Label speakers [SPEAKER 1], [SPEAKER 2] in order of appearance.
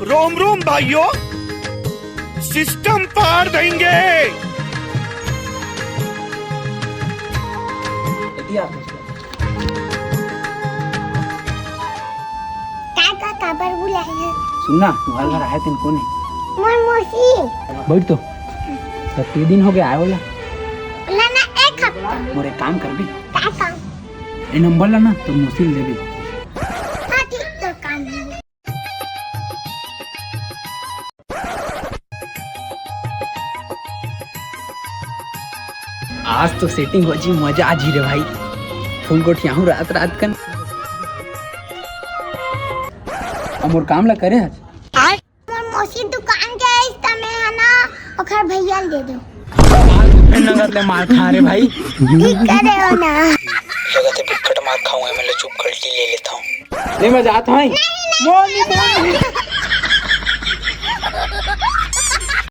[SPEAKER 1] रोम रोम भाइयों, सिस्टम पार देंगे।
[SPEAKER 2] काबर बुलाया?
[SPEAKER 3] सुनना, तुम्हारे घर आए थे कौन है?
[SPEAKER 2] मोर मौसी।
[SPEAKER 3] बैठ तो। कितने दिन हो गए आए वाला?
[SPEAKER 2] लाना एक हफ्ता।
[SPEAKER 3] मोरे काम कर भी।
[SPEAKER 2] क्या काम?
[SPEAKER 3] ये नंबर लाना तो मुसील दे भी।
[SPEAKER 2] हाँ ठीक तो काम है।
[SPEAKER 3] आज तो सेटिंग हो जी, मजा आ जी रे भाई। फोन को ठियाहू रात रात कन। अब मोर काम ला करे आज।
[SPEAKER 2] मोर मौसी दुकान के इस समय है ना, ओखर भैया दे दो।
[SPEAKER 3] नगद ले मार खा रे भाई।
[SPEAKER 2] ठीक करे हो ना।
[SPEAKER 3] लगत है बिकट मार खाऊं, मैं चुप कर ले लेता हूँ। ले मैं जाता हूँ।